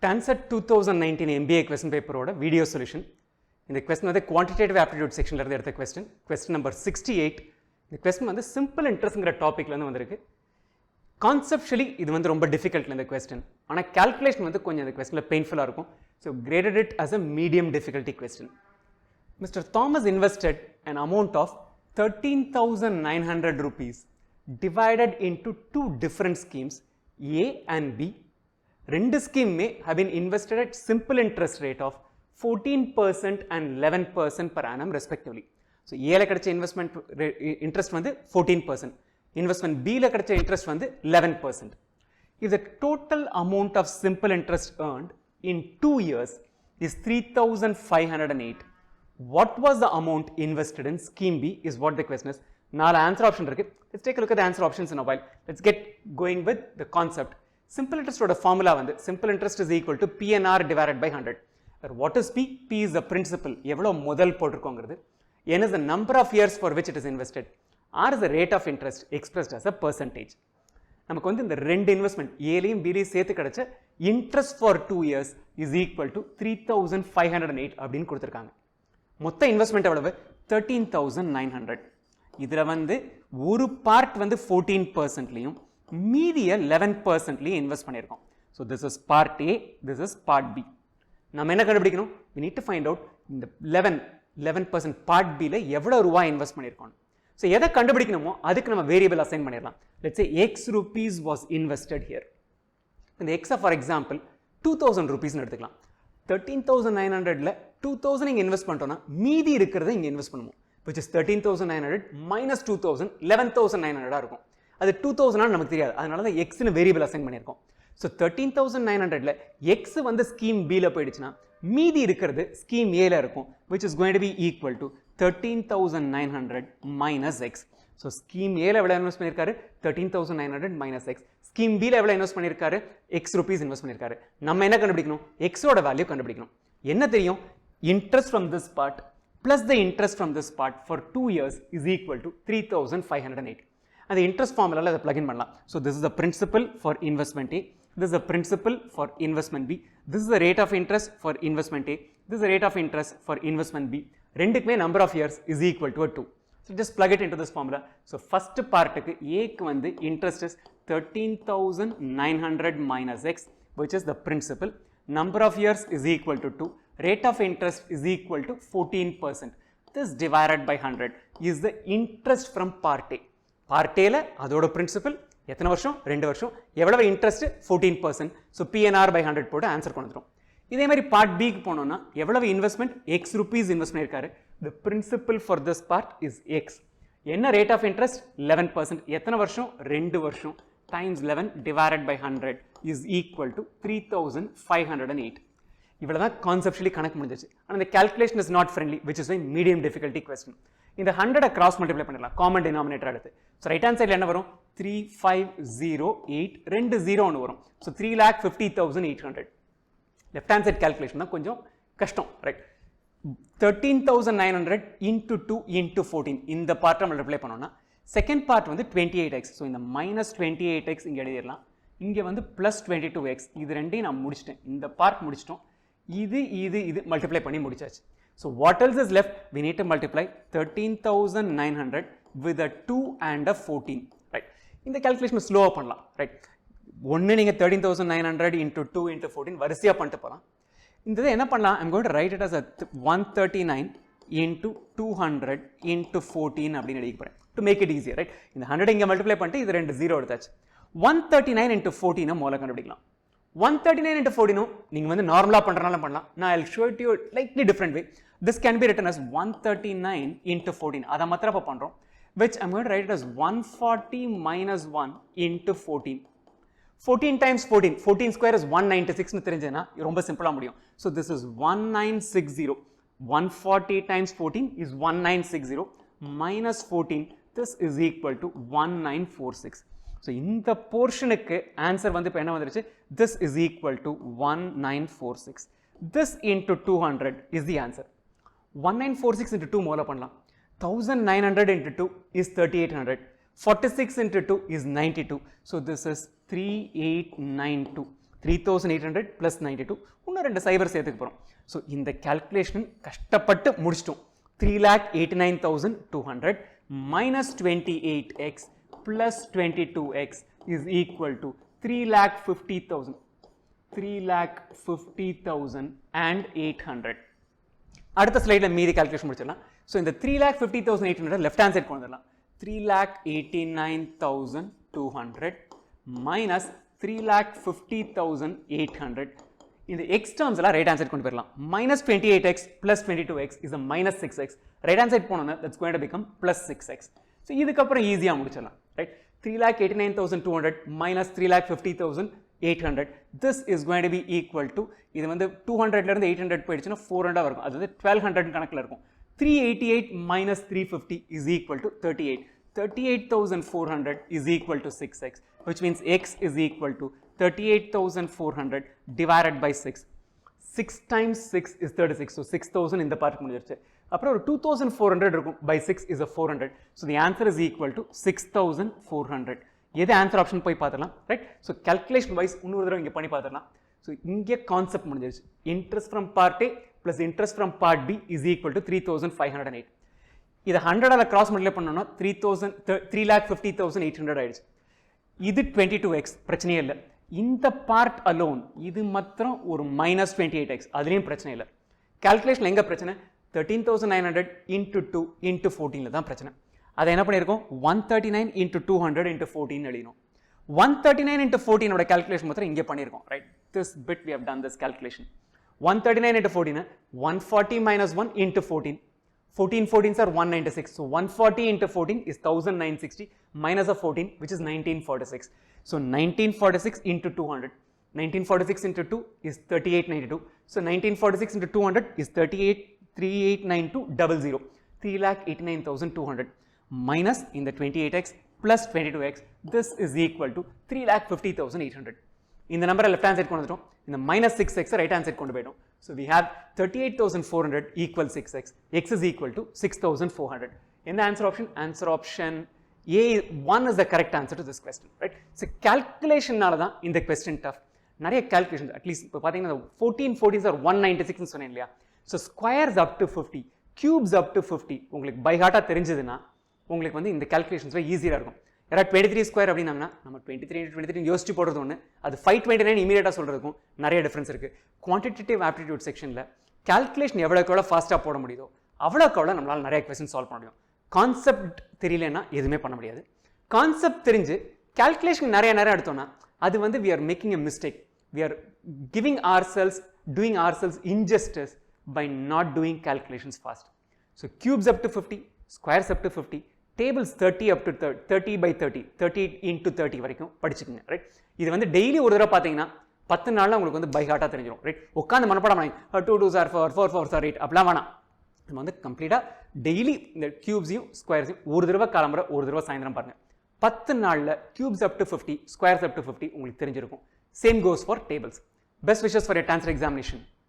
TANSET 2019 MBA question paper ஓட video solution. இந்த question வந்து குவான்டிடேட்டிவ் ஆப்டிடியூட் செக்ஷன்ல இருந்து எடுத்த question நம்பர் 68. இந்த question வந்து சிம்பிள் இன்ட்ரெஸ்ட்ங்கிற டாபிக்ல இருந்து வந்திருக்கு. கான்செப்சுவலி இது வந்து ரொம்ப டிஃபிகல்ட் இந்த question. ஆனா கால்குலேஷன் வந்து கொஞ்சம் இந்த questionல பெயின்ஃபுல்லா இருக்கும். So graded it as a medium difficulty question. Mr. Thomas invested an amount of 13,900 rupees divided into two different schemes A and B. ரெண்டு ஸ்கீமே have been invested at simple interest rate of 14% and 11% per annum respectively. So ஏல கிடைச்ச investment interest வந்து 14%, investment பில கிடைச்ச interest வந்து 11%. If the total amount of simple interest earned in 2 years is 3,508, what was the amount invested in scheme B is what the question is. நாலு answer option இருக்கு. Let's take a look at the answer options in a while. Let's get going with the concept. Simple interest ஓட formula வந்து simple interest is equal to PNR divided by 100. What is P? P is the principal. எவ்வளோ முதல் போட்டிருக்கோங்கிறது. N is the number of years for which it is invested. R is the rate of interest expressed as a percentage. நமக்கு வந்து இந்த ரெண்டு investment ஏலையும் பிலையும் சேர்த்து கிடைச்ச interest for 2 years is equal to 3,508 அப்படின்னு கொடுத்துருக்காங்க. மொத்த இன்வெஸ்ட்மெண்ட் எவ்வளவு? 13,900. இதுல வந்து ஒரு பார்ட் வந்து 14%லையும் மீதிய 11%லையும் இன்வெஸ்ட் பண்ணியிருக்கோம். So this is part A, this is part B. நம்ம என்ன கண்டுபிடிக்கணும்? we need to find out இந்த 11% பார்ட் பியில் எவ்வளோ ரூபாய் இன்வெஸ்ட் பண்ணியிருக்கோம். ஸோ எதை கண்டுபிடிக்கணுமோ அதுக்கு நம்ம வேரியபிள் அசைன் பண்ணிடலாம். Let's say X rupees was invested here. இந்த எக்ஸை ஃபார் எக்ஸாம்பிள் 2,000 ருபீஸ்னு எடுத்துக்கலாம். 13,900ல 2,000 இங்கே இன்வெஸ்ட் பண்ணிட்டோம்னா மீதி இருக்கிறத இங்கே இன்வெஸ்ட் பண்ணுவோம். which is 13,900 minus 2,000 11,900 இருக்கும். அது 2,000 நமக்கு தெரியாது, அதனால தான் எக்ஸ்னு வேரியபிள் அசைன் பண்ணியிருக்கோம். ஸோ 13,900ல எக்ஸ் வந்து ஸ்கீம் பியில் போயிடுச்சுன்னா மீதி இருக்கிறது ஸ்கீம் ஏல இருக்கும், which is going to be equal to 13,900 minus x. So scheme ஏல எவ்வளோ இன்வெஸ்ட் பண்ணியிருக்காரு? 13,900 minus x. ஸ்கீம் பியில் எவ்வளோ இன்வெஸ்ட் பண்ணியிருக்காரு? எக்ஸ் ருபீஸ் இன்வெஸ்ட் பண்ணியிருக்காரு. நம்ம என்ன கண்டுபிடிக்கணும்? எக்ஸோட வேல்யூ கண்டுபிடிக்கணும். என்ன தெரியும்? Interest from this part plus the interest from this part for 2 years is equal to 3,508. And the interest formula la plug in pannalam. So this is the principal for investment A, this is the principal for investment B, this is the rate of interest for investment A, this is the rate of interest for investment B. ரெண்டுக்குமே number of years is equal to 2. So just plug it into this formula. So first part க்கு A க்கு வந்து interest is 13,900 minus x, which is the principal. Number of years is equal to 2. Rate of interest is equal to 14%. This divided by 100 is the interest from part A. Part A ல அதோட principal எத்தனை வருஷம்? 2 வருஷம். எவ்வளவு interest? 14%. So PNR by 100 போட்டு answer கொண்டு வந்துரும். இதே மாதிரி part B க்கு போனோம்னா எவ்வளவு இன்வெஸ்ட்மெண்ட்? x rupees இன்வெஸ்ட் பண்ணியிருக்காரு. The principal for this part is x. என்ன rate of interest? 11%. எத்தனை வருஷம்? 2 வருஷம். Times 11 divided by 100 is equal to 3,508. இவ்வளவுதான் கான்செப்சுவலி கணக்கு முடிஞ்சிச்சு. ஆனால் இந்த calculation is not friendly, which is medium difficulty question. இந்த 100 கிராஸ் மல்டிப்ளை பண்ணிடலாம், காமன் டினாமினேட்டர் எடுத்து. ஸோ ரைட் ஹேண்ட் சைடில் என்ன வரும்? 3,508, 2 0 ஒன்று வரும். ஸோ 3,50,800. லெஃப்ட் ஹேண்ட் சைட் கால்குலேஷன் தான் கொஞ்சம் கஷ்டம், ரைட்? 13,900 into 2 into 14 இந்த பார்ட்டை மல்டிப்ளை பண்ணோம்னா செகண்ட் பார்ட் வந்து 28x. ஸோ இந்த மைனஸ் 28x இங்கே எழுதிடலாம். இங்கே வந்து ப்ளஸ் 22x. இது ரெண்டையும் நான் முடிச்சிட்டேன், இந்த பார்ட் முடிச்சிட்டோம். இது மல்டிப்ளை பண்ணி முடிச்சாச்சு. So what else is left? We need to multiply 13,900 with a 2 and a 14, right? இந்த கால்குலேஷன் ஸ்லோவாக பண்ணலாம், ரைட்? ஒன்று நீங்கள் 13,900 into 2 into 14 வரிசையாக பண்ணிட்டு போகலாம். இந்த இதை என்ன பண்ணலாம்? I'm going to write it as 139 into 200 into 14 அப்படின்னு எழுதி போகிறேன், to make it easier, right? இந்த 100 இங்கே மல்டிப்ளை பண்ணிட்டு இது 2 0 எடுத்தாச்சு. 139 into 14 மூலம் கண்டுபிடிக்கலாம். 139 into 14 நீங்க வந்து நார்மலா பண்றனால பண்ணலாம். நான் I'll show it to you slightly different way. This can be written as 139 into 14. அத மாத்திரம் பண்றோம், which I'm going to write it as 140 minus 1 into 14. 14 times 14, 14 square is 196 னு தெரிஞ்சேனா ரொம்ப சிம்பிளா முடியும். So this is 1960. 140 times 14 is 1960 minus 14. This is equal to 1946. So இந்த போர்ஷனுக்கு answer வந்து இப்போ என்ன வந்துருச்சு? This is equal to 1946. This into 200 is the answer. 1946 into 2 மூலம் பண்ணலாம். 1900 into 2 is 3800. 46 into 2 is 92. So this is 3892. 3800 plus 92 இன்னும் ரெண்டு சைபர் சேர்த்துக்க போகிறோம். ஸோ இந்த calculation கஷ்டப்பட்டு முடிச்சிட்டோம். 3,89,200 minus 28x plus 22x is equal to 3,50,000. 3,50,800. அடுத்த ஸ்லைடில் மீதி கால்குலேஷன் முடிச்சிடலாம். ஸோ இந்த 3,50,800 லெஃப்ட் ஹேண்ட் சைட் கொண்டு வந்துடலாம். 3,89,200 மைனஸ் 3,50,800. இந்த எக்ஸ் டேர்ம்ஸ் எல்லாம் ரைட் ஹேண்ட் சைட் கொண்டு போயிடலாம். minus 28x plus 22x is a minus 6x. Right hand side போனோம்னா that's going to become plus 6x. So இதுக்கப்புறம் ஈஸியாக முடிச்சிடலாம். Right 3,89,200 minus 3,50,800. This is going to be equal to இது வந்து 200லேருந்து 800 போயிடுச்சுன்னா 400 இருக்கும். அது வந்து 1200 கணக்கில் இருக்கும். 388 minus 350 is equal to 38. 38,400 is equal to 6x, which means x is equal to 38,400 divided by 6. 6 times 6 is 36. So 6,000 இந்த பார்ட் முடிஞ்சிருச்சு. அப்புறம் ஒரு 2,400 இருக்கும். by 6 is a 400. So the answer is equal to 6,400. எது ஆன்சர் ஆப்ஷன் போய் பார்த்துடலாம். Right. So calculation wise இன்னொரு தடவை இங்கே பண்ணி பார்த்துடலாம். ஸோ இங்கே கான்செப்ட் முடிஞ்சிருச்சு. Interest from part A plus interest from part B is equal to 3,508. இதை 100ஆல் கிராஸ் மல்டிப்ளை பண்ணோம்னா 3,50,800 ஆயிடுச்சு. இது 22x பிரச்சனையே இல்லை. இந்த பார்ட் அலோன் இது மாத்திரம் ஒரு minus 28x, அதுலேயும் பிரச்சனை இல்லை. கால்குலேஷன் எங்கே பிரச்சனை? 13,900 into 2 into 14 தான் பிரச்சனை. அதை என்ன பண்ணியிருக்கோம்? 139 into 200 into 14 எழுதினோம். 139 into 14 ஓட கால்குலேஷன் மாத்திரம் இங்கே பண்ணியிருக்கோம். Right. This bit we have done this calculation. 139 into 14 140 minus 1 into 14. 14 14s are 196. So 140 into 14 is 1960 minus of 14, which is 1946. So 1946 into 200. 1946 into 2 is 3892. So 1946 into 200 is 38,389200. 3,89,200 minus in the 28x plus 22x. This is equal to 3,50,800. இந்த நம்பரை left hand side கொண்டு வந்துட்டோம். இந்த minus 6x right hand side கொண்டு போயிட்டோம். So we have 38,400 equals 6x. x is equal to 6,400. In the answer option, A1 is the correct answer to this question. Right? So calculation நால தான் இந்த question tough. நிறைய calculations, at least இப்போ பார்த்தீங்கன்னா 14 are 196 சொன்னேன் இல்லையா? So squares up to 50, cubes up to 50 உங்களுக்கு by ஹார்ட்டாக தெரிஞ்சதுன்னா உங்களுக்கு வந்து இந்த calculations ஈஸியாக இருக்கும். யாராவது 23 ஸ்கொயர் அப்படின்னாங்கன்னா நம்ம 23 into 23 யோசிச்சு போடுறது ஒன்று, அது 529 இமீடியட்டாக சொல்கிறதுக்கும் நிறைய டிஃப்ரென்ஸ் இருக்குது. குவான்டிடேட்டிவ் ஆப்டிடியூட் செக்ஷனில் கால்குலேஷன் எவ்வளோக்கு எவ்வளோ ஃபாஸ்ட்டாக போட முடியுதோ அவ்வளோக்கு எவ்வளோ நம்மளால் நிறைய கொஸ்டின் சால்வ் பண்ண முடியும். கான்செப்ட் தெரியலன்னா எதுவுமே பண்ண முடியாது. கான்செப்ட் தெரிஞ்சு கால்குலேஷன் நிறைய நேரம் எடுத்தோம்னா அது வந்து we are making a mistake. We are giving ourselves, doing ourselves injustice by not doing calculations fast. So cubes up to 50, squares up to 50, tables 30 up to 30 by 30, 30 into 30 வரைக்கும் படிச்சுக்கோங்க. Right. இது வந்து daily ஒரு தடவை பார்த்தீங்கன்னா 10 நாளில் உங்களுக்கு வந்து பை ஹார்ட்டாக தெரிஞ்சிடும். ரைட். உட்காந்து மனப்பாடம் பண்ணி 2 2s are 4 4 4s are 8 அப்படிலாம் வேணாம். நம்ம வந்து கம்ப்ளீட்டாக டெய்லி இந்த கியூப்ஸையும் ஸ்கொயர்ஸையும் ஒரு தடவை காலம்புற ஒரு தடவை சாயந்தரம் பாருங்கள். 10 நாளில் cubes up to 50, squares up to 50 உங்களுக்கு தெரிஞ்சிருக்கும். Same goes for tables. Best wishes for your cancer examination.